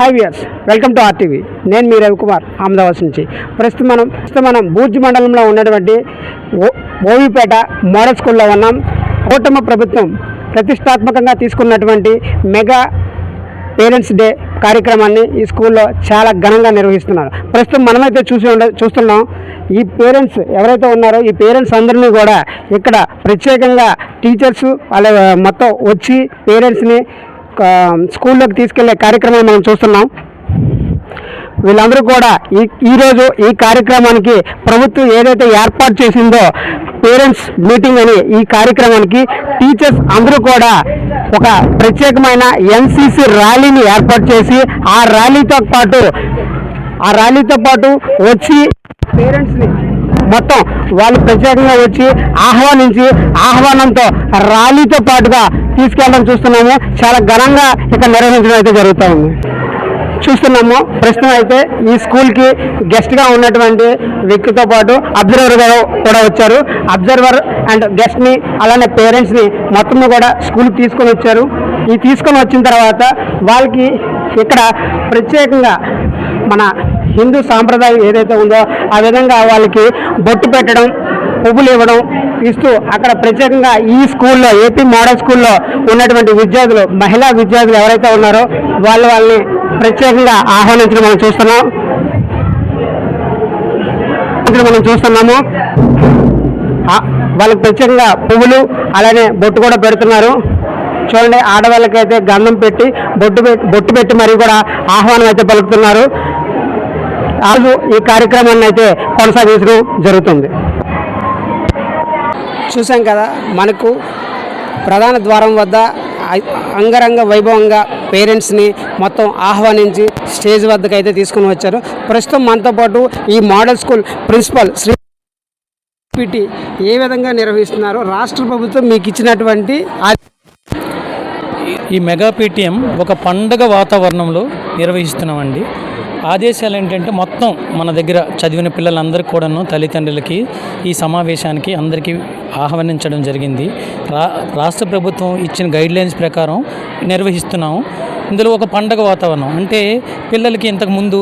Hi viewers, welcome to RTV. నేను మీ రవికుమార్ అహ్మదాబాద్ నుంచి. ప్రస్తుతం మనం బూర్జ్ మండలంలో ఉన్నటువంటి ఓవిపేట మోడల్ స్కూల్లో ఉన్నాం. కూటమి ప్రభుత్వం ప్రతిష్టాత్మకంగా తీసుకున్నటువంటి మెగా పేరెంట్స్ డే కార్యక్రమాన్ని ఈ స్కూల్లో చాలా ఘనంగా నిర్వహిస్తున్నారు. ప్రస్తుతం మనమైతే చూస్తున్నాం. ఈ పేరెంట్స్ ఎవరైతే ఉన్నారో ఈ పేరెంట్స్ అందరినీ కూడా ఇక్కడ ప్రత్యేకంగా టీచర్స్ వాళ్ళ మొత్తం వచ్చి పేరెంట్స్ని స్కూల్లోకి తీసుకెళ్లే కార్యక్రమం మనం చూస్తున్నాం. వీళ్ళందరూ కూడా ఈరోజు ఈ కార్యక్రమానికి ప్రభుత్వం ఏదైతే ఏర్పాటు చేసిందో పేరెంట్స్ మీటింగ్ అని ఈ కార్యక్రమానికి టీచర్స్ అందరూ కూడా ఒక ప్రత్యేకమైన ఎన్సీసీ ర్యాలీని ఏర్పాటు చేసి ఆ ర్యాలీతో పాటు వచ్చి పేరెంట్స్ని మొత్తం వాళ్ళు ప్రత్యేకంగా వచ్చి ఆహ్వానంతో ర్యాలీతో పాటుగా తీసుకెళ్ళడం చూస్తున్నాము. చాలా ఘనంగా ఇక్కడ నిర్వహించడం అయితే జరుగుతూ ఉంది. చూస్తున్నాము. ప్రస్తుతం అయితే ఈ స్కూల్కి గెస్ట్గా ఉన్నటువంటి వ్యక్తితో పాటు అబ్జర్వర్ గారు కూడా వచ్చారు. అబ్జర్వర్ అండ్ గెస్ట్ని అలానే పేరెంట్స్ని మొత్తం కూడా స్కూల్కి తీసుకొని వచ్చారు. ఈ తీసుకొని వచ్చిన తర్వాత వాళ్ళకి ఇక్కడ ప్రత్యేకంగా మన హిందూ సాంప్రదాయం ఏదైతే ఉందో ఆ విధంగా వాళ్ళకి బొట్టు పెట్టడం, పువ్వులు ఇవ్వడం ఇస్తూ అక్కడ ప్రత్యేకంగా ఈ స్కూల్లో ఏపీ మోడల్ స్కూల్లో ఉన్నటువంటి విద్యార్థులు, మహిళా విద్యార్థులు ఎవరైతే ఉన్నారో వాళ్ళని ప్రత్యేకంగా ఆహ్వానించడం మనం చూస్తున్నాము. వాళ్ళకి ప్రత్యేకంగా పువ్వులు అలానే బొట్టు కూడా పెడుతున్నారు. చూడండి, ఆడవాళ్ళకైతే గంధం పెట్టి బొట్టు పెట్టి మరీ కూడా ఆహ్వానం అయితే పలుకుతున్నారు. రోజు ఈ కార్యక్రమాన్ని అయితే కొనసాగించడం జరుగుతుంది. చూసాం కదా, మనకు ప్రధాన ద్వారం వద్ద అంగరంగ వైభవంగా పేరెంట్స్ని మొత్తం ఆహ్వానించి స్టేజ్ వద్దకు అయితే తీసుకుని వచ్చారు. ప్రస్తుతం మనతో పాటు ఈ model school principal Shri PT ఏ విధంగా నిర్వహిస్తున్నారో రాష్ట్ర ప్రభుత్వం మీకు ఇచ్చినటువంటి ఈ మెగా పీటీఎం ఒక పండగ వాతావరణంలో నిర్వహిస్తున్నామండి. ఆదేశాలు ఏంటంటే మొత్తం మన దగ్గర చదివిన పిల్లలందరికీ కూడాను తల్లిదండ్రులకి ఈ సమావేశానికి అందరికీ ఆహ్వానించడం జరిగింది. రాష్ట్ర ప్రభుత్వం ఇచ్చిన గైడ్లైన్స్ ప్రకారం నిర్వహిస్తున్నాము. ఇందులో ఒక పండగ వాతావరణం అంటే పిల్లలకి ఇంతకుముందు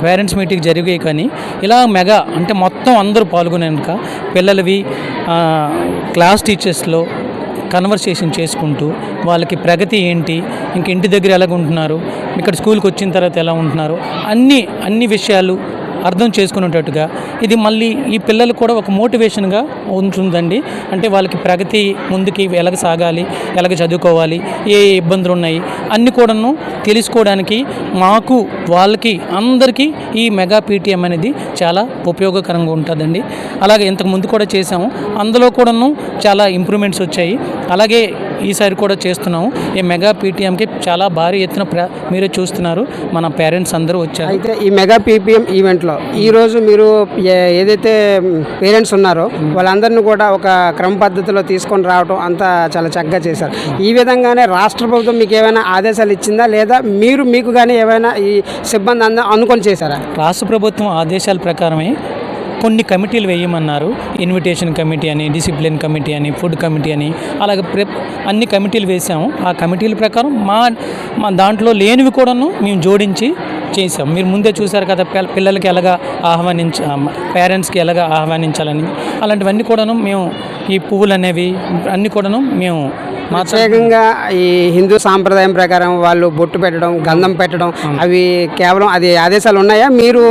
పేరెంట్స్ మీటింగ్ జరిగాయి, కానీ ఇలా మెగా అంటే మొత్తం అందరూ పాల్గొనేక పిల్లలవి క్లాస్ టీచర్స్లో కన్వర్సేషన్ చేసుకుంటూ వాళ్ళకి ప్రగతి ఏంటి, ఇంక ఇంటి దగ్గర ఎలాగ ఉంటున్నారు, ఇక్కడ స్కూల్కి వచ్చిన తర్వాత ఎలా ఉంటున్నారు, అన్ని విషయాలు అర్థం చేసుకునేటట్టుగా ఇది మళ్ళీ ఈ పిల్లలు కూడా ఒక మోటివేషన్గా ఉంటుందండి. అంటే వాళ్ళకి ప్రగతి ముందుకి ఎలాగ సాగాలి, ఎలాగ చదువుకోవాలి, ఏ ఇబ్బందులు ఉన్నాయి అన్నీ కూడాను తెలుసుకోవడానికి మాకు వాళ్ళకి అందరికీ ఈ మెగా పీటీఎం అనేది చాలా ఉపయోగకరంగా ఉంటుందండి. అలాగే ఇంతకు ముందు కూడా చేసాము, అందులో కూడాను చాలా ఇంప్రూవ్మెంట్స్ వచ్చాయి. అలాగే ఈసారి కూడా చేస్తున్నాము. ఈ మెగా పీటీఎంకి చాలా భారీ ఎత్తున మీరే చూస్తున్నారు, మన పేరెంట్స్ అందరూ వచ్చారు. అయితే ఈ మెగా పీటీఎం ఈవెంట్లో ఈరోజు మీరు ఏదైతే పేరెంట్స్ ఉన్నారో వాళ్ళందరినీ కూడా ఒక క్రమ పద్ధతిలో తీసుకొని రావడం అంతా చాలా చక్కగా చేశారు. ఈ విధంగానే రాష్ట్ర ప్రభుత్వం మీకు ఏమైనా ఆదేశాలు ఇచ్చిందా, లేదా మీకు కానీ ఏమైనా ఈ సిబ్బంది అనుకొని చేశారా? రాష్ట్ర ప్రభుత్వం ఆదేశాల ప్రకారమే కొన్ని కమిటీలు వేయమన్నారు. ఇన్విటేషన్ కమిటీ అని, డిసిప్లిన్ కమిటీ అని, ఫుడ్ కమిటీ అని, అలాగే అన్ని కమిటీలు వేసాము. ఆ కమిటీల ప్రకారం మా దాంట్లో లేనివి కూడాను మేము జోడించి చేసాం. మీరు ముందే చూసారు కదా, పిల్లలకి ఎలాగా పేరెంట్స్కి ఎలాగా ఆహ్వానించాలని అలాంటివన్నీ కూడాను మేము ఈ పువ్వులు అనేవి అన్నీ కూడాను మేము ప్రత్యేకంగా ఈ హిందూ సాంప్రదాయం ప్రకారం వాళ్ళు బొట్టు పెట్టడం, గంధం పెట్టడం అవి కేవలం అది ఆదేశాలు ఉన్నాయా? మీరు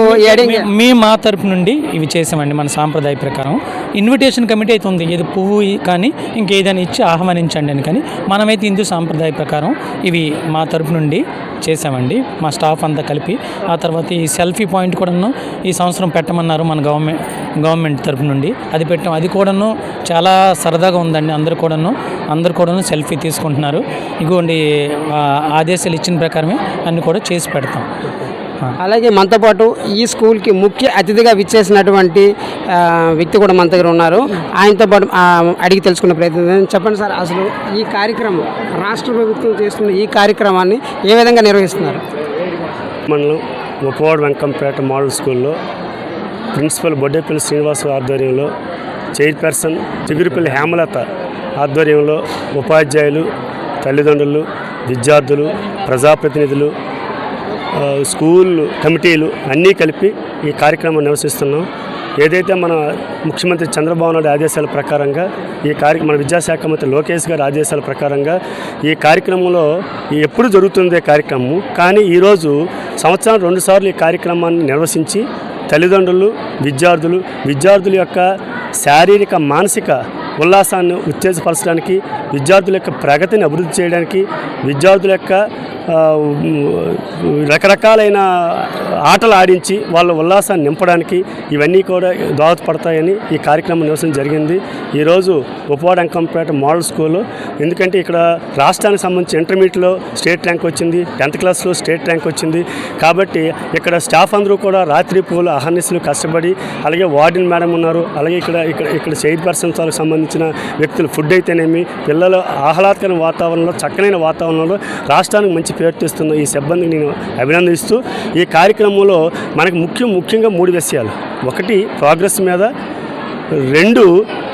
మా తరపు నుండి ఇవి చేసామండి. మన సాంప్రదాయ ప్రకారం ఇన్విటేషన్ కమిటీ అయితే ఉంది, ఏది పువ్వు కానీ ఇంకేదైనా ఇచ్చి ఆహ్వానించండి అని, కానీ మనమైతే హిందూ సాంప్రదాయ ప్రకారం ఇవి మా తరపు నుండి చేసామండి, మా స్టాఫ్ అంతా కలిపి. ఆ తర్వాత ఈ సెల్ఫీ పాయింట్ కూడాను ఈ సంవత్సరం పెట్టమన్నారు మన గవర్నమెంట్ తరపు నుండి, అది పెట్టాం. అది కూడాను చాలా సరదాగా ఉందండి. అందరు కూడాను సెల్ఫీ తీసుకుంటున్నారు. ఇగోండి, ఆదేశాలు ఇచ్చిన ప్రకారమే అన్ని కూడా చేసి పెడతాం. అలాగే మనతో పాటు ఈ స్కూల్కి ముఖ్య అతిథిగా విచ్చేసినటువంటి వ్యక్తి కూడా మన దగ్గర ఉన్నారు. ఆయనతో పాటు అడిగి తెలుసుకునే ప్రయత్నం. చెప్పండి సార్, అసలు ఈ కార్యక్రమం రాష్ట్ర ప్రభుత్వం చేస్తున్న ఈ కార్యక్రమాన్ని ఏ విధంగా నిర్వహిస్తున్నారు? మండలం ముప్పవాడ వెంకంపేట మోడల్ స్కూల్లో ప్రిన్సిపల్ బొడ్డేపల్లి శ్రీనివాస్ ఆధ్వర్యంలో, చైర్పర్సన్ చిగురుపల్లి హేమలత ఆధ్వర్యంలో ఉపాధ్యాయులు, తల్లిదండ్రులు, విద్యార్థులు, ప్రజాప్రతినిధులు స్కూల్ కమిటీలు అన్నీ కలిపి ఈ కార్యక్రమం నివసిస్తున్నాం. ఏదైతే మన ముఖ్యమంత్రి చంద్రబాబు నాయుడు ఆదేశాల ప్రకారంగా మన విద్యాశాఖ మంత్రి లోకేష్ గారి ఆదేశాల ప్రకారంగా ఈ కార్యక్రమంలో ఎప్పుడు జరుగుతుంది కార్యక్రమం, కానీ ఈరోజు సంవత్సరం 2 సార్లు ఈ కార్యక్రమాన్ని నిర్వహించి తల్లిదండ్రులు విద్యార్థుల యొక్క శారీరక మానసిక ఉల్లాసాన్ని ఉత్తేజపరచడానికి, విద్యార్థుల యొక్క ప్రగతిని అభివృద్ధి చేయడానికి, విద్యార్థుల యొక్క రకరకాలైన ఆటలు ఆడించి వాళ్ళ ఉల్లాసాన్ని నింపడానికి ఇవన్నీ కూడా దోహదపడతాయని ఈ కార్యక్రమం నిర్వహించడం జరిగింది. ఈరోజు ఉపవాడ అంకంపేట మోడల్ స్కూల్లో, ఎందుకంటే ఇక్కడ రాష్ట్రానికి సంబంధించి ఇంటర్మీడియట్లో స్టేట్ ర్యాంక్ వచ్చింది, 10th క్లాస్లో స్టేట్ ర్యాంక్ వచ్చింది. కాబట్టి ఇక్కడ స్టాఫ్ అందరూ కూడా రాత్రి పూలు అహర్నిశలు కష్టపడి, అలాగే వార్డెన్ మేడం ఉన్నారు, అలాగే ఇక్కడ చైర్పర్సన్ వాళ్ళకి సంబంధించిన వ్యక్తులు, ఫుడ్ అయితేనేమి, పిల్లలు ఆహ్లాదకరమైన వాతావరణంలో, చక్కనైన వాతావరణంలో రాష్ట్రానికి మంచి పేరు తెస్తున్న ఈ సిబ్బందిని నేను అభినందిస్తూ, ఈ కార్యక్రమంలో మనకు ముఖ్యంగా 3 విషయాలు. 1 ప్రోగ్రెస్ మీద, 2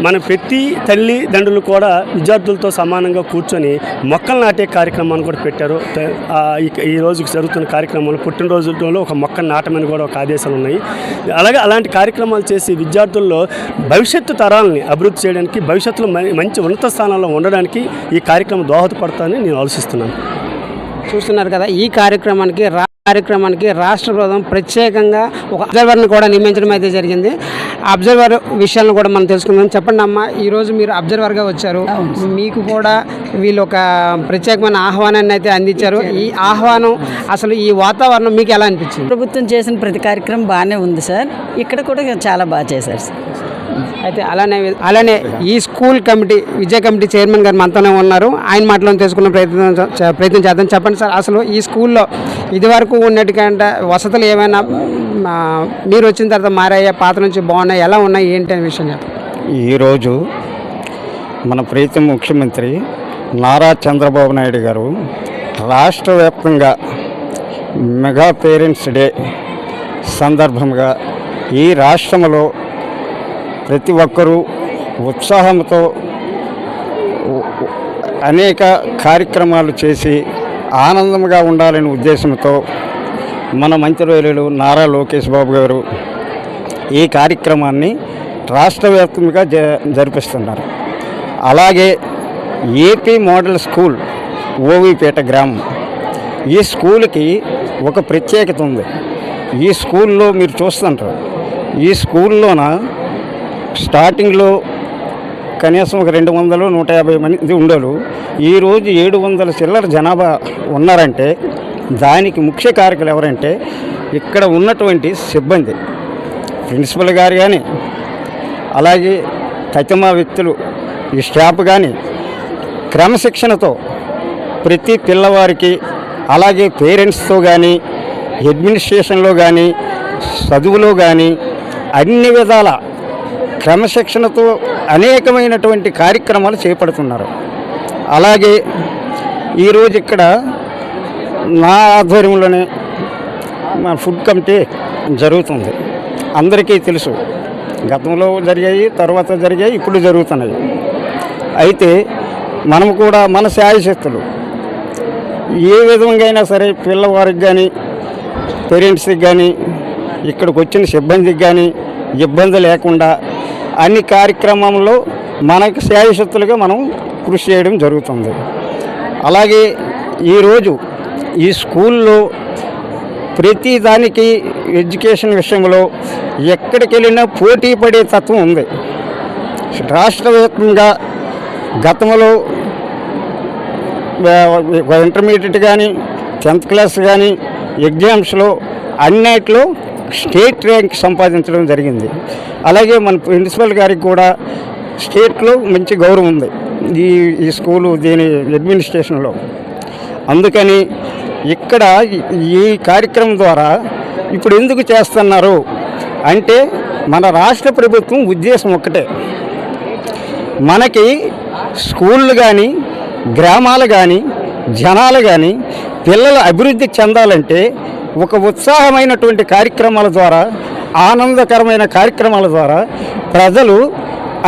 మన ప్రతి తల్లిదండ్రులు కూడా విద్యార్థులతో సమానంగా కూర్చొని మొక్కలు నాటే కార్యక్రమాన్ని కూడా పెట్టారు. ఈ రోజు జరుగుతున్న కార్యక్రమంలో పుట్టినరోజుల్లో ఒక మొక్కను నాటమని కూడా ఒక ఆదేశాలు ఉన్నాయి. అలాగే అలాంటి కార్యక్రమాలు చేసి విద్యార్థుల్లో భవిష్యత్తు తరాలని అభివృద్ధి చేయడానికి, భవిష్యత్తులో మంచి ఉన్నత స్థానాల్లో ఉండడానికి ఈ కార్యక్రమం దోహదపడతానని నేను ఆలోచిస్తున్నాను. చూస్తున్నారు కదా, ఈ కార్యక్రమానికి రాష్ట్ర ప్రభుత్వం ప్రత్యేకంగా ఒక అబ్జర్వర్ని కూడా నియమించడం అయితే జరిగింది. అబ్జర్వర్ విషయాలను కూడా మనం తెలుసుకుందాం. చెప్పండి అమ్మా, ఈరోజు మీరు అబ్జర్వర్గా వచ్చారు, మీకు కూడా వీళ్ళు ఒక ప్రత్యేకమైన ఆహ్వానాన్ని అయితే అందించారు. ఈ ఆహ్వానం, అసలు ఈ వాతావరణం మీకు ఎలా అనిపించింది? ప్రభుత్వం చేసిన ప్రతి కార్యక్రమం బాగానే ఉంది సార్, ఇక్కడ కూడా చాలా బాగా చేశారు సార్. అయితే అలానే ఈ స్కూల్ కమిటీ, విద్యా కమిటీ చైర్మన్ గారు మనతోనే ఉన్నారు. ఆయన మాటలను తెలుసుకునే ప్రయత్నం చేద్దాం. చెప్పండి సార్, అసలు ఈ స్కూల్లో ఇదివరకు ఉన్నట్టుకంటే వసతులు ఏమైనా మీరు వచ్చిన తర్వాత మారాయా, పాత నుంచి బాగున్నాయి, ఎలా ఉన్నాయి ఏంటి అనే విషయం చెప్పండి. ఈరోజు మన ప్రీతం ముఖ్యమంత్రి నారా చంద్రబాబు నాయుడు గారు రాష్ట్ర వ్యాప్తంగా మెగా పేరెంట్స్ డే సందర్భంగా ఈ రాష్ట్రంలో ప్రతి ఒక్కరూ ఉత్సాహంతో అనేక కార్యక్రమాలు చేసి ఆనందంగా ఉండాలనే ఉద్దేశంతో మన మంత్రివర్యులు నారా లోకేష్ బాబు గారు ఈ కార్యక్రమాన్ని రాష్ట్ర వ్యాప్తంగా జరిపిస్తున్నారు. అలాగే ఏపీ మోడల్ స్కూల్ ఓవిపేట గ్రామం, ఈ స్కూల్కి ఒక ప్రత్యేకత ఉంది. ఈ స్కూల్లో మీరు చూస్తుంటారు, ఈ స్కూల్లోన స్టార్టింగ్లో కనీసం ఒక 200-150 మంది ఉండరు. ఈరోజు 700 చిల్లర జనాభా ఉన్నారంటే దానికి ముఖ్య కారకులు ఎవరంటే ఇక్కడ ఉన్నటువంటి సిబ్బంది, ప్రిన్సిపల్ గారు కానీ, అలాగే తతిమా వ్యక్తులు, ఈ స్టాఫ్ కానీ క్రమశిక్షణతో ప్రతి పిల్లవారికి, అలాగే పేరెంట్స్తో కానీ, అడ్మినిస్ట్రేషన్లో కానీ, చదువులో కానీ అన్ని విధాల క్రమశిక్షణతో అనేకమైనటువంటి కార్యక్రమాలు చేపడుతున్నారు. అలాగే ఈరోజు ఇక్కడ నా ఆధ్వర్యంలోనే మా ఫుడ్ కమిటీ జరుగుతుంది. అందరికీ తెలుసు, గతంలో జరిగాయి, తర్వాత జరిగాయి, ఇప్పుడు జరుగుతున్నాయి. అయితే మనం కూడా మన శాయశక్తులు ఏ విధంగా అయినా సరే పిల్లవారికి కానీ, పేరెంట్స్కి కానీ, ఇక్కడికి వచ్చిన సిబ్బందికి కానీ ఇబ్బంది లేకుండా అన్ని కార్యక్రమంలో మనకు శాయశక్తులుగా మనం కృషి చేయడం జరుగుతుంది. అలాగే ఈరోజు ఈ స్కూల్లో ప్రతి దానికి ఎడ్యుకేషన్ విషయంలో ఎక్కడికి వెళ్ళినా పోటీ పడే తత్వం ఉంది. రాష్ట్ర వ్యాప్తంగా గతంలో ఇంటర్మీడియట్ కానీ, 10th క్లాస్ కానీ ఎగ్జామ్స్లో అన్నిట్లో స్టేట్ ర్యాంక్ సంపాదించడం జరిగింది. అలాగే మన ప్రిన్సిపల్ గారికి కూడా స్టేట్లో మంచి గౌరవం ఉంది ఈ స్కూలు, దీని అడ్మినిస్ట్రేషన్లో. అందుకని ఇక్కడ ఈ కార్యక్రమం ద్వారా ఇప్పుడు ఎందుకు చేస్తున్నారు అంటే మన రాష్ట్ర ప్రభుత్వం ఉద్దేశం ఒక్కటే, మనకి స్కూళ్ళు కానీ, గ్రామాలు కానీ, జనాలు కానీ పిల్లలు అభివృద్ధి చెందాలంటే ఒక ఉత్సాహమైనటువంటి కార్యక్రమాల ద్వారా, ఆనందకరమైన కార్యక్రమాల ద్వారా ప్రజలు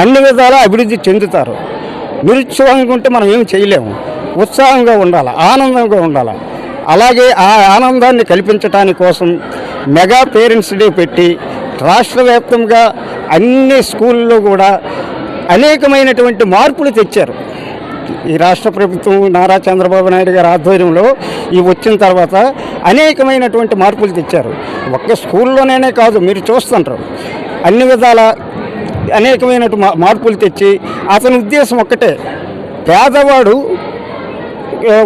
అన్ని విధాలా అభివృద్ధి చెందుతారు. నిరుత్సాహంగా ఉంటే మనం ఏం చేయలేము. ఉత్సాహంగా ఉండాలి, ఆనందంగా ఉండాలి. అలాగే ఆ ఆనందాన్ని కల్పించడానికి కోసం మెగా పేరెంట్స్ డే పెట్టి రాష్ట్ర వ్యాప్తంగా అన్ని స్కూళ్ళలో కూడా అనేకమైనటువంటి మార్పులు తెచ్చారు. ఈ రాష్ట్ర ప్రభుత్వం నారా చంద్రబాబు నాయుడు గారి ఆధ్వర్యంలో ఈ వచ్చిన తర్వాత అనేకమైనటువంటి మార్పులు తెచ్చారు. ఒక్క స్కూల్లోనే కాదు, మీరు చూస్తుంటారు అన్ని విధాల అనేకమైన మార్పులు తెచ్చి అతని ఉద్దేశం ఒక్కటే, పేదవాడు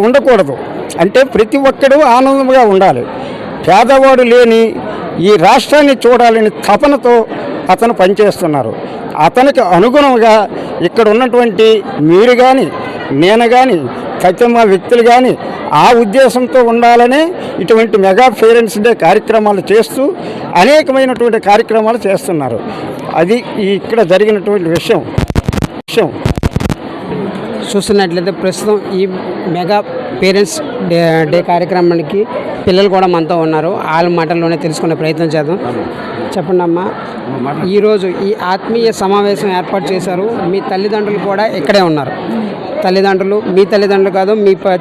ఉండకూడదు, అంటే ప్రతి ఒక్కడూ ఆనందంగా ఉండాలి, పేదవాడు లేని ఈ రాష్ట్రాన్ని చూడాలని తపనతో అతను పనిచేస్తున్నారు. అతనికి అనుగుణంగా ఇక్కడ ఉన్నటువంటి మీరు కానీ నేను కానీ తమ వ్యక్తులు కానీ ఆ ఉద్దేశంతో ఉండాలనే ఇటువంటి మెగా పేరెంట్స్ డే కార్యక్రమాలు చేస్తూ అనేకమైనటువంటి కార్యక్రమాలు చేస్తున్నారు. అది ఇక్కడ జరిగినటువంటి విషయం. చూస్తున్నట్లయితే ప్రస్తుతం ఈ మెగా పేరెంట్స్ డే కార్యక్రమానికి పిల్లలు కూడా మనతో ఉన్నారు. వాళ్ళ మాటల్లోనే తెలుసుకునే ప్రయత్నం చేద్దాం. చెప్పండి అమ్మా, ఈరోజు ఈ ఆత్మీయ సమావేశం ఏర్పాటు చేశారు. మీ తల్లిదండ్రులు కూడా ఇక్కడే ఉన్నారు. తల్లిదండ్రులు, మీ తల్లిదండ్రులు కాదు,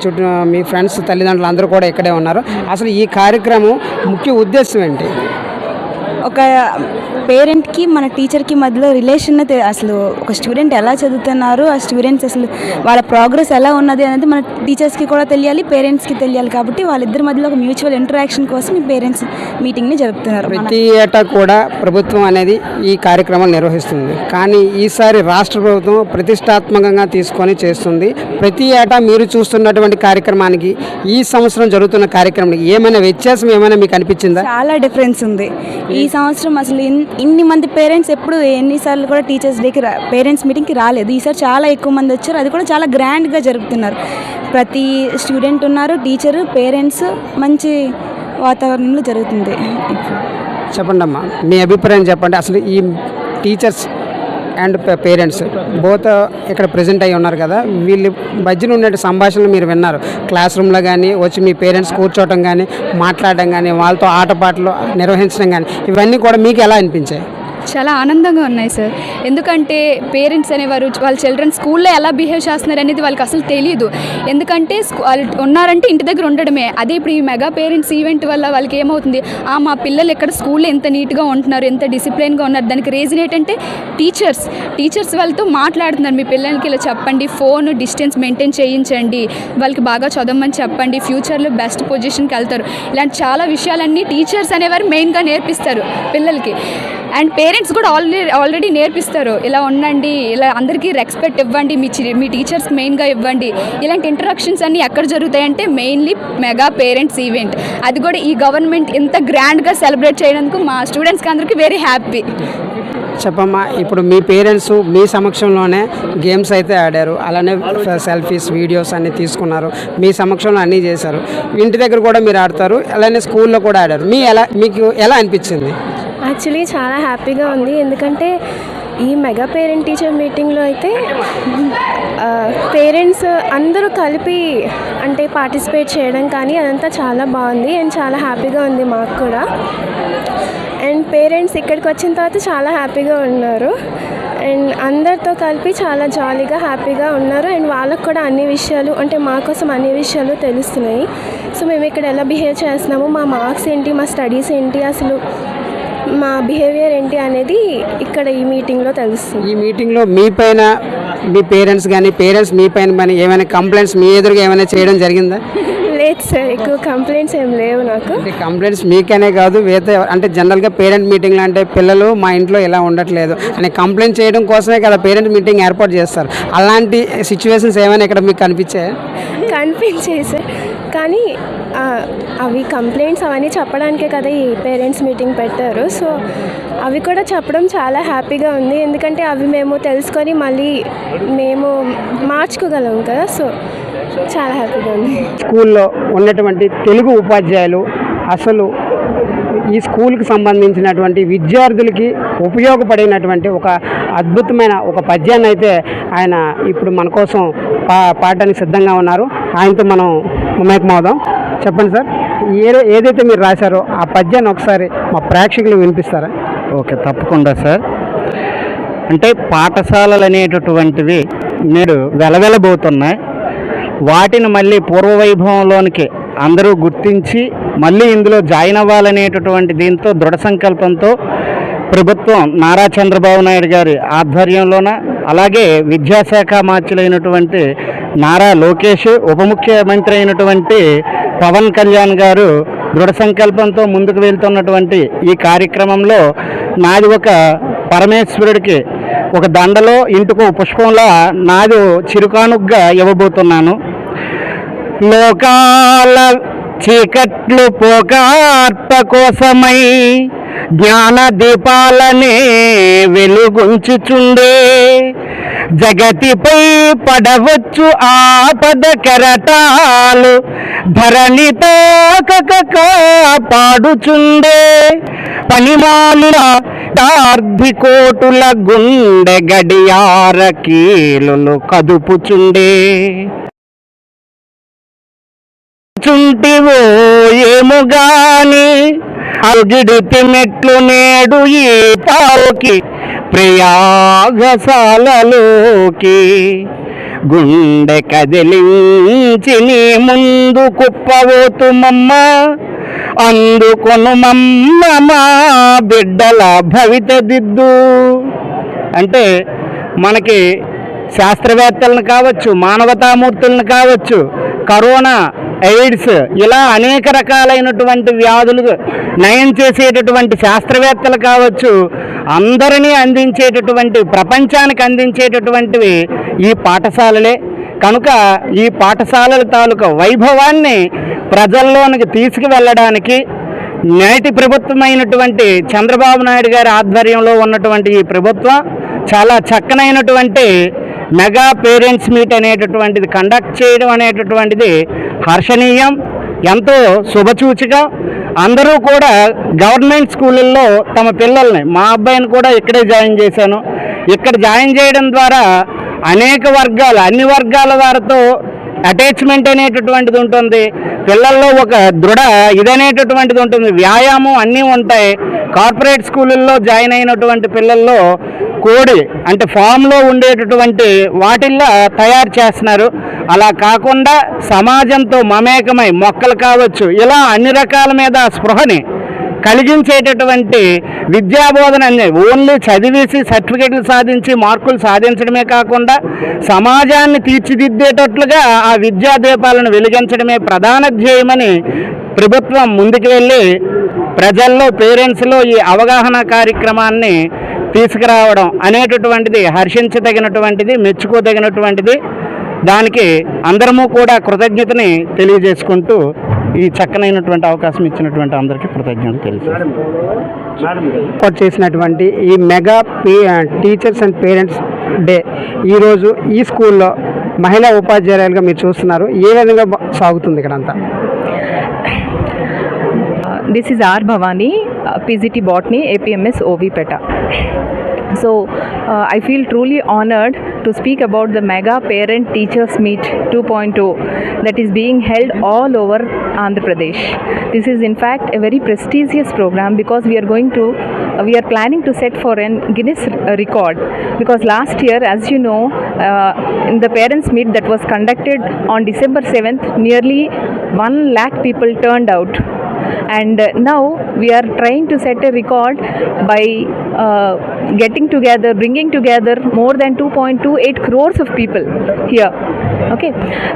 చుట్టూ మీ ఫ్రెండ్స్ తల్లిదండ్రులు అందరూ కూడా ఇక్కడే ఉన్నారు. అసలు ఈ కార్యక్రమం ముఖ్య ఉద్దేశం ఏంటి? ఒక పేరెంట్కి మన టీచర్కి మధ్యలో రిలేషన్ అసలు ఒక స్టూడెంట్ ఎలా చదువుతున్నారు, ఆ స్టూడెంట్స్ అసలు వాళ్ళ ప్రోగ్రెస్ ఎలా ఉన్నది అనేది మన టీచర్స్కి కూడా తెలియాలి, పేరెంట్స్కి తెలియాలి. కాబట్టి వాళ్ళిద్దరి మధ్యలో ఒక మ్యూచువల్ ఇంటరాక్షన్ కోసం ఈ పేరెంట్స్ మీటింగ్ని జరుపుతున్నారు. ప్రతి ఏటా కూడా ప్రభుత్వం అనేది ఈ కార్యక్రమాలు నిర్వహిస్తుంది. కానీ ఈసారి రాష్ట్ర ప్రభుత్వం ప్రతిష్టాత్మకంగా తీసుకొని చేస్తుంది. ప్రతి ఏటా మీరు చూస్తున్నటువంటి కార్యక్రమానికి ఈ సంవత్సరం జరుగుతున్న కార్యక్రమానికి ఏమైనా వ్యత్యాసం ఏమైనా మీకు అనిపించిందా? చాలా డిఫరెన్స్ ఉంది. ఈ సంవత్సరం అసలు ఇన్ని మంది పేరెంట్స్ ఎప్పుడు ఎన్నిసార్లు కూడా టీచర్స్ డేకి పేరెంట్స్ మీటింగ్కి రాలేదు. ఈసారి చాలా ఎక్కువ మంది వచ్చారు. అది కూడా చాలా గ్రాండ్గా జరుపుతున్నారు. ప్రతి స్టూడెంట్ ఉన్నారు, టీచరు, పేరెంట్స్, మంచి వాతావరణంలో జరుగుతుంది. చెప్పండి అమ్మా, మీ అభిప్రాయం చెప్పండి. అసలు ఈ టీచర్స్ అండ్ పేరెంట్స్ బోత్ ఇక్కడ ప్రజెంట్ అయ్యి ఉన్నారు కదా, వీళ్ళు మధ్యన ఉండే సంభాషణలు మీరు విన్నారు. క్లాస్ రూమ్లో కానీ వచ్చి మీ పేరెంట్స్ కూర్చోవటం కానీ, మాట్లాడడం కానీ, వాళ్ళతో ఆటపాటలు నిర్వహించడం కానీ, ఇవన్నీ కూడా మీకు ఎలా అనిపించాయి? చాలా ఆనందంగా ఉన్నాయి సార్. ఎందుకంటే పేరెంట్స్ అనేవారు వాళ్ళ చిల్డ్రన్ స్కూల్లో ఎలా బిహేవ్ చేస్తున్నారు అనేది వాళ్ళకి అసలు తెలియదు. ఎందుకంటే వాళ్ళు ఉన్నారంటే ఇంటి దగ్గర ఉండడమే. అదే ఇప్పుడు ఈ మెగా పేరెంట్స్ ఈవెంట్ వల్ల వాళ్ళకి ఏమవుతుంది, మా పిల్లలు ఎక్కడ స్కూల్లో ఎంత నీట్గా ఉంటున్నారు, ఎంత డిసిప్లిన్గా ఉన్నారు. దానికి రీజన్ ఏంటంటే టీచర్స్ వాళ్ళతో మాట్లాడుతున్నారు. మీ పిల్లలకి ఇలా చెప్పండి, ఫోన్ డిస్టెన్స్ మెయింటైన్ చేయించండి, వాళ్ళకి బాగా చదవమని చెప్పండి, ఫ్యూచర్లో బెస్ట్ పొజిషన్కి వెళ్తారు. ఇలాంటి చాలా విషయాలన్నీ టీచర్స్ అనేవారు మెయిన్గా నేర్పిస్తారు పిల్లలకి. అండ్ పేరెంట్స్ కూడా ఆల్రెడీ నేర్పిస్తారు, ఇలా ఉండండి, ఇలా అందరికీ రెస్పెక్ట్ ఇవ్వండి, మీ టీచర్స్ మెయిన్గా ఇవ్వండి. ఇలాంటి ఇంటరాక్షన్స్ అన్నీ ఎక్కడ జరుగుతాయంటే మెయిన్లీ మెగా పేరెంట్స్ ఈవెంట్. అది కూడా ఈ గవర్నమెంట్ ఇంత గ్రాండ్గా సెలబ్రేట్ చేయడానికి మా స్టూడెంట్స్కి అందరికీ వెరీ హ్యాపీ. చెప్పమ్మా, ఇప్పుడు మీ పేరెంట్స్ మీ సమక్షంలోనే గేమ్స్ అయితే ఆడారు, అలానే సెల్ఫీస్, వీడియోస్ అన్నీ తీసుకున్నారు, మీ సమక్షంలో అన్నీ చేశారు. ఇంటి దగ్గర కూడా మీరు ఆడతారు, అలానే స్కూల్లో కూడా ఆడారు. మీకు ఎలా అనిపించింది? యాక్చువల్లీ చాలా హ్యాపీగా ఉంది. ఎందుకంటే ఈ మెగా పేరెంట్ టీచర్ మీటింగ్లో అయితే పేరెంట్స్ అందరూ కలిపి అంటే పార్టిసిపేట్ చేయడం కానీ అదంతా చాలా బాగుంది అండ్ చాలా హ్యాపీగా ఉంది మాకు కూడా. అండ్ పేరెంట్స్ ఇక్కడికి వచ్చిన తర్వాత చాలా హ్యాపీగా ఉన్నారు అండ్ అందరితో కలిపి చాలా జాలీగా హ్యాపీగా ఉన్నారు. అండ్ వాళ్ళకు కూడా అన్ని విషయాలు అంటే మా కోసం అన్ని విషయాలు తెలుస్తున్నాయి. సో మేము ఇక్కడ ఎలా బిహేవ్ చేస్తున్నాము, మా మార్క్స్ ఏంటి, మా స్టడీస్ ఏంటి, అసలు మా బిహేవియర్ ఏంటి అనేది ఇక్కడ ఈ మీటింగ్లో తెలుస్తుంది. ఈ మీటింగ్లో మీ పైన మీ పేరెంట్స్ కానీ మీ పైన ఏమైనా కంప్లైంట్స్ మీ ఎదురుగా ఏమైనా చేయడం జరిగిందా? లేదు సార్, ఎక్కువ కంప్లైంట్స్ ఏం లేవు నాకు. కంప్లైంట్స్ మీకనే కాదు, అంటే జనరల్గా పేరెంట్ మీటింగ్లు అంటే పిల్లలు మా ఇంట్లో ఇలా ఉండట్లేదు అని కంప్లైంట్ చేయడం కోసమే కదా పేరెంట్ మీటింగ్ ఏర్పాటు చేస్తారు. అలాంటి సిచ్యువేషన్స్ ఏమైనా ఇక్కడ మీకు కనిపించాయి? కనిపించాయి సార్, కానీ అవి కంప్లైంట్స్ అవన్నీ చెప్పడానికే కదా ఈ పేరెంట్స్ మీటింగ్ పెట్టారు. సో అవి కూడా చెప్పడం చాలా హ్యాపీగా ఉంది. ఎందుకంటే అవి మేము తెలుసుకొని మళ్ళీ మేము మార్చుకోగలం కదా. సో చాలా హ్యాపీగా ఉంది. స్కూల్లో ఉన్నటువంటి తెలుగు ఉపాధ్యాయులు అసలు ఈ స్కూల్కి సంబంధించినటువంటి విద్యార్థులకి ఉపయోగపడినటువంటి ఒక అద్భుతమైన ఒక పద్యాన్ని అయితే ఆయన ఇప్పుడు మన కోసం పాడడానికి సిద్ధంగా ఉన్నారు. ఆయనతో మనం మమేకమవుదాం. చెప్పండి సార్, ఏదైతే మీరు రాశారో ఆ పద్యాన్ని ఒకసారి మా ప్రేక్షకులు వినిపిస్తారా? ఓకే, తప్పకుండా సార్. అంటే పాఠశాలలు అనేటటువంటివి నేడు వెలవెలబోతున్నాయి. వాటిని మళ్ళీ పూర్వవైభవంలోనికి అందరూ గుర్తించి మళ్ళీ ఇందులో జాయిన్ అవ్వాలనేటటువంటి దీంతో దృఢ సంకల్పంతో ప్రభుత్వం నారా చంద్రబాబు నాయుడు గారి ఆధ్వర్యంలోన, అలాగే విద్యాశాఖ మార్చులైనటువంటి నారా లోకేష్, ఉప ముఖ్యమంత్రి అయినటువంటి పవన్ కళ్యాణ్ గారు దృఢ సంకల్పంతో ముందుకు వెళ్తున్నటువంటి ఈ కార్యక్రమంలో నాది ఒక పరమేశ్వరుడికి ఒక దండలో ఇంటికి పుష్పంలా నాది చిరుకానుగ్గా ఇవ్వబోతున్నాను. లోకాల చీకట్లు పోకార్ప కోసమై జ్ఞాన దీపాలనే వెలుగుంచుచుండే, జగతిపై పడవచ్చు ఆపద కెరటాలు ధరణి తాకక కాపాడుచుండే, పనిమాలిన కోటుల గుండె గడియార కీలులు కదుపుచుండే. చుంటివో ఏముగాని అగిడితి మెట్లు నేడు ఈ పావుకి ప్రయాగశాలలోకి, గుండె కదిలించి నీ ముందు కుప్పబోతుమమ్మ, అందుకొను మమ్మ మా బిడ్డల భవిత దిద్దు. అంటే మనకి శాస్త్రవేత్తలను కావచ్చు, మానవతామూర్తులను కావచ్చు, కరోనా, ఎయిడ్స్ ఇలా అనేక రకాలైనటువంటి వ్యాధులు నయం చేసేటటువంటి శాస్త్రవేత్తలు కావచ్చు, అందరినీ అందించేటటువంటి, ప్రపంచానికి అందించేటటువంటివి ఈ పాఠశాలలే. కనుక ఈ పాఠశాలల తాలూకా వైభవాన్ని ప్రజల్లోనికి తీసుకువెళ్ళడానికి నేటి ప్రభుత్వమైనటువంటి చంద్రబాబు నాయుడు గారి ఆధ్వర్యంలో ఉన్నటువంటి ఈ ప్రభుత్వం చాలా చక్కనైనటువంటి మెగా పేరెంట్స్ మీట్ అనేటటువంటిది కండక్ట్ చేయడం అనేటటువంటిది హర్షణీయం, ఎంతో శుభసూచిక. అందరూ కూడా గవర్నమెంట్ స్కూళ్ళల్లో తమ పిల్లల్ని, మా అబ్బాయిని కూడా ఇక్కడే జాయిన్ చేశాను, ఇక్కడ జాయిన్ చేయడం ద్వారా అనేక వర్గాలు, అన్ని వర్గాల వారితో అటాచ్మెంట్ అనేటటువంటిది ఉంటుంది, పిల్లల్లో ఒక దృఢ ఇదనేటటువంటిది ఉంటుంది, వ్యాయామం అన్నీ ఉంటాయి. కార్పొరేట్ స్కూళ్ళల్లో జాయిన్ అయినటువంటి పిల్లల్లో కోడి అంటే ఫామ్లో ఉండేటటువంటి వాటిల్లో తయారు చేస్తున్నారు. అలా కాకుండా సమాజంతో మమేకమై మొక్కలు కావచ్చు, ఇలా అన్ని రకాల మీద స్పృహని కలిగించేటటువంటి విద్యాబోధన ఓన్లీ చదివేసి సర్టిఫికెట్లు సాధించి మార్కులు సాధించడమే కాకుండా సమాజాన్ని తీర్చిదిద్దేటట్లుగా ఆ విద్యా దీపాలను వెలిగించడమే ప్రధాన ధ్యేయమని ప్రభుత్వం ముందుకు వెళ్ళి ప్రజల్లో, పేరెంట్స్లో ఈ అవగాహన కార్యక్రమాన్ని తీసుకురావడం అనేటటువంటిది హర్షించదగినటువంటిది, మెచ్చుకోదగినటువంటిది. దానికి అందరము కూడా కృతజ్ఞతని తెలియజేసుకుంటూ ఈ చక్కనైనటువంటి అవకాశం ఇచ్చినటువంటి అందరికీ కృతజ్ఞతలు ఏర్పాటు చేసినటువంటి ఈ mega teachers and parents day ఈరోజు ఈ స్కూల్లో మహిళా ఉపాధ్యాయులుగా మీరు చూస్తున్నారు. ఏ విధంగా సాగుతుంది ఇక్కడంతా? This is R. Bhavani, PGT Botany, APMS OV-Peta. So, I feel truly honored to speak about the Mega Parent Teachers Meet 2.0 that is being held all over Andhra Pradesh. This is in fact a very prestigious program because we are planning to set for an Guinness record, because last year, as you know, in the Parents Meet that was conducted on December 7th, nearly 1 lakh people turned out. And now we are trying to set a record by bringing together more than 2.28 crores of people here. Okay,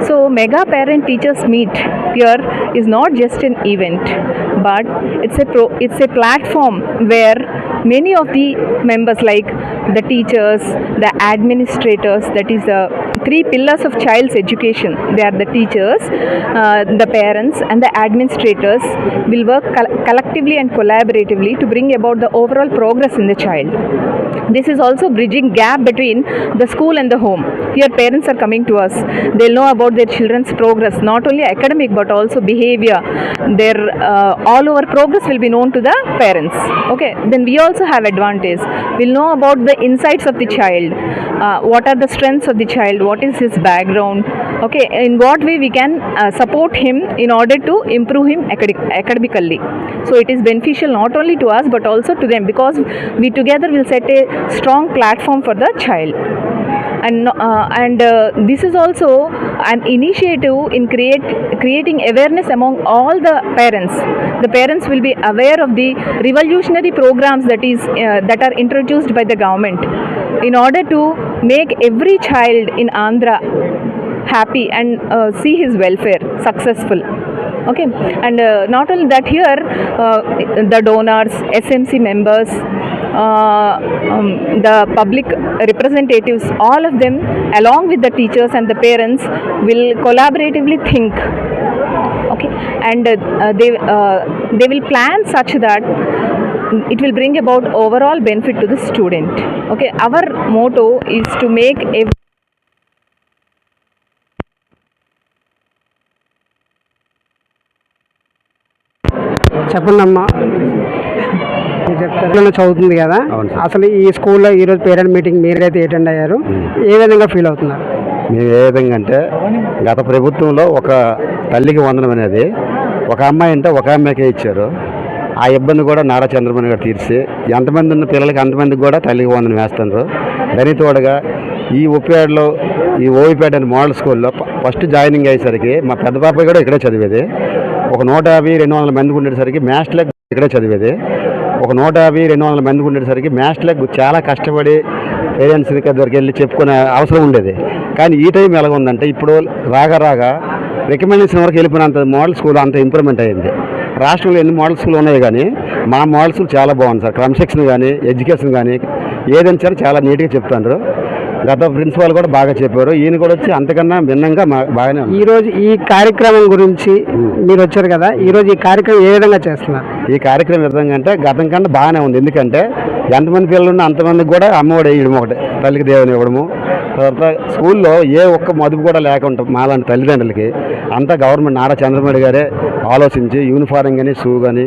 so Mega Parent Teachers Meet here is not just an event, but it's a platform where many of the members, like the teachers, the administrators, that is the 3 pillars of child's education. They are the teachers, the parents and the administrators will work collectively and collaboratively to bring about the overall progress in the child. This is also bridging gap between the school and the home. Here parents are coming to us. They'll know about their children's progress, not only academic but also behavior. Their all over progress will be known to the parents. Okay, then we also have advantage. We'll know about the insights of the child. What are the strengths of the child? What is his background? Okay, in what way we can support him in order to improve him academically. So it is beneficial not only to us but also to them, because we together will set a strong platform for the child. and this is also an initiative in creating awareness among all the parents. The parents will be aware of the revolutionary programs that are introduced by the government in order to make every child in Andhra happy and see his welfare successful. Okay, and not only that, here the donors, SMC members, the public representatives, all of them along with the teachers and the parents will collaboratively think, okay, and they will plan such that it will bring about overall benefit to the student. Okay, our motto is to make చెప్పండి అమ్మా, చెప్తారు చదువుతుంది కదా, అసలు ఈ స్కూల్లో ఈరోజు parent meeting మీరైతే అటెండ్ అయ్యారు, ఏ విధంగా ఫీల్ అవుతున్నారు? మేము ఏ విధంగా అంటే, గత ప్రభుత్వంలో ఒక తల్లికి వందనం అనేది ఒక అమ్మాయి అంటే ఒక అమ్మాయికే ఇచ్చారు. ఆ ఇబ్బంది కూడా నారా చంద్రబాబు గారు తీర్చి ఎంతమంది ఉన్న పిల్లలకి అంతమందికి కూడా తల్లికి వందనం వేస్తున్నారు. దాని తోడుగా ఈ ఉప్పేడలో ఈ ఓవిపేట అనే మోడల్ స్కూల్లో ఫస్ట్ జాయినింగ్ అయ్యేసరికి మా పెద్ద పాప కూడా ఇక్కడే చదివేది. ఒక 150-200 మందికి ఉండేసరికి మ్యాథ్స్ లెగ్ ఇక్కడే చదివేది. ఒక 150-200 మందికి ఉండేసరికి మ్యాథ్స్ లెగ్ చాలా కష్టపడి పేరెంట్స్ దగ్గరికి వెళ్ళి చెప్పుకునే అవసరం ఉండేది. కానీ ఈ టైం ఎలా ఉందంటే, ఇప్పుడు రాగా రికమెండేషన్ వరకు వెళ్ళిపోయినంత మోడల్ స్కూల్ అంత ఇంప్రూవ్మెంట్ అయ్యింది. రాష్ట్రంలో ఎన్ని మోడల్ స్కూల్ ఉన్నాయి, కానీ మా మోడల్ స్కూల్ చాలా బాగుంది సార్. క్రమశిక్షణ కానీ, ఎడ్యుకేషన్ కానీ ఏదైనా సరే చాలా నీట్గా చెప్తున్నారు. గత ప్రిన్సిపాల్ కూడా బాగా చెప్పారు, ఈయన కూడా వచ్చి అంతకన్నా భిన్నంగా బాగానే ఉంది. ఈరోజు ఈ కార్యక్రమం గురించి మీరు వచ్చారు కదా, ఈరోజు ఈ కార్యక్రమం ఏ విధంగా చేస్తున్నారు? ఈ కార్యక్రమం విధంగా అంటే గతం కన్నా బాగానే ఉంది. ఎందుకంటే ఎంతమంది పిల్లలు ఉన్నా అంతమందికి కూడా అమ్మఒడి వేయడం, ఒకటి తల్లికి దేవుని ఇవ్వడము. తర్వాత స్కూల్లో ఏ ఒక్క మదుపు కూడా లేకుండా మాలాంటి తల్లిదండ్రులకి అంతా గవర్నమెంట్ నారా చంద్రబాబు గారే ఆలోచించి యూనిఫారం కానీ, షూ కానీ,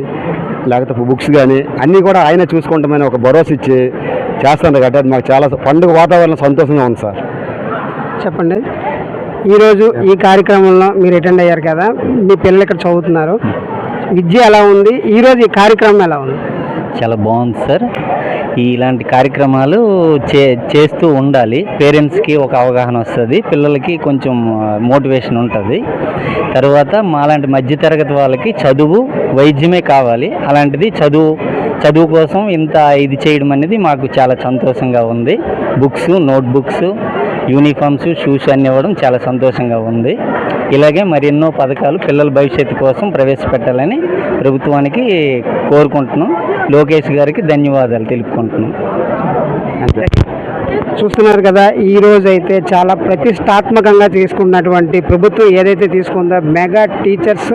లేకపోతే బుక్స్ కానీ అన్నీ కూడా ఆయన చూసుకుంటామని ఒక భరోసా ఇచ్చి చేస్తాను కాబట్టి మాకు చాలా పండుగ వాతావరణం సంతోషంగా ఉంది సార్. చెప్పండి, ఈరోజు ఈ కార్యక్రమంలో మీరు అటెండ్ అయ్యారు కదా, మీ పిల్లలు ఇక్కడ చదువుతున్నారు, విద్య ఎలా ఉంది? ఈరోజు ఈ కార్యక్రమం ఎలా ఉంది? చాలా బాగుంది సార్. ఇలాంటి కార్యక్రమాలు చేస్తూ ఉండాలి. పేరెంట్స్కి ఒక అవగాహన వస్తుంది, పిల్లలకి కొంచెం మోటివేషన్ ఉంటుంది. తర్వాత మాలాంటి మధ్యతరగతి వాళ్ళకి చదువు, వైద్యమే కావాలి. అలాంటిది చదువు కోసం ఇంత ఇది చేయడం అనేది మాకు చాలా సంతోషంగా ఉంది. బుక్స్, నోట్బుక్స్, యూనిఫామ్స్, షూస్ అన్నీ ఇవ్వడం చాలా సంతోషంగా ఉంది. ఇలాగే మరెన్నో పథకాలు పిల్లల భవిష్యత్తు కోసం ప్రవేశపెట్టాలని ప్రభుత్వానికి కోరుకుంటున్నాం. లోకేష్ గారికి ధన్యవాదాలు తెలుపుకుంటున్నాం. చూస్తున్నారు కదా, ఈరోజు అయితే చాలా ప్రతిష్టాత్మకంగా తీసుకున్నటువంటి ప్రభుత్వం ఏదైతే తీసుకుందో మెగా టీచర్స్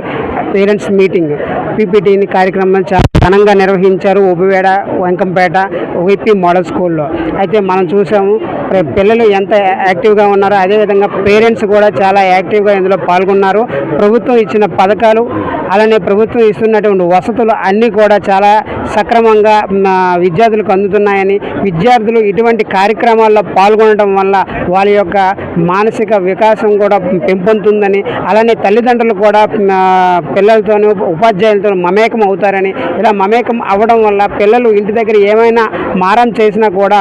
పేరెంట్స్ మీటింగ్ పీపీటీని కార్యక్రమం చాలా ఘనంగా నిర్వహించారు ఉబ్బివేడ, వెంకంపేట, ఓవిపి మోడల్ స్కూల్లో. అయితే మనం చూసాము పిల్లలు ఎంత యాక్టివ్గా ఉన్నారో, అదేవిధంగా పేరెంట్స్ కూడా చాలా యాక్టివ్గా ఇందులో పాల్గొన్నారు. ప్రభుత్వం ఇచ్చిన పథకాలు, అలానే ప్రభుత్వం ఇస్తున్నటువంటి వసతులు అన్నీ కూడా చాలా సక్రమంగా విద్యార్థులకు అందుతున్నాయని, విద్యార్థులు ఇటువంటి కార్యక్రమాల్లో పాల్గొనడం వల్ల వాళ్ళ యొక్క మానసిక వికాసం కూడా పెంపొందుతుందని, అలానే తల్లిదండ్రులు కూడా పిల్లలతోనూ ఉపాధ్యాయులతో మమేకం అవుతారని, ఇలా మమేకం అవ్వడం వల్ల పిల్లలు ఇంటి దగ్గర ఏమైనా మారం చేసినా కూడా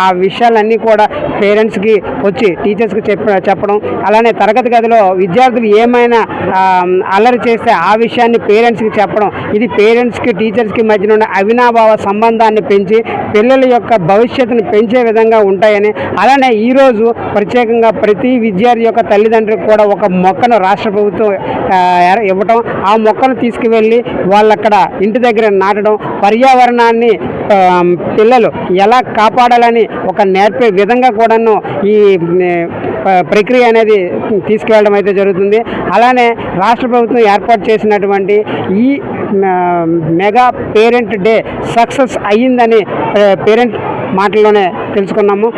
ఆ విషయాలన్నీ కూడా పేరెంట్స్కి వచ్చి టీచర్స్కి చెప్పడం, అలానే తరగతి గదిలో విద్యార్థులు ఏమైనా అల్లరి చేస్తే ఆ విషయాన్ని పేరెంట్స్కి చెప్పడం, ఇది పేరెంట్స్కి టీచర్స్కి మధ్యన ఉన్న అవినాభావ సంబంధాన్ని పెంచి పిల్లల యొక్క భవిష్యత్తును పెంచే విధంగా ఉంటాయని, అలానే ఈరోజు ప్రత్యేకంగా ప్రతి విద్యార్థి యొక్క తల్లిదండ్రులకు కూడా ఒక మొక్కను రాష్ట్ర ప్రభుత్వం ఇవ్వటం, ఆ మొక్కను తీసుకువెళ్ళి వాళ్ళక్కడ ఇంటి దగ్గర నాటడం, పర్యావరణాన్ని పిల్లలు ఎలా కాపాడాలని ఒక నేర్పే విధంగా కూడాను ఈ ప్రక్రియ అనేది తీసుకువెళ్ళడం అయితే జరుగుతుంది. అలానే రాష్ట్ర ప్రభుత్వం ఏర్పాటు చేసినటువంటి ఈ మెగా పేరెంట్ డే సక్సెస్ అయ్యిందని పేరెంట్ మాటల్లోనే తెలుసుకున్నాము.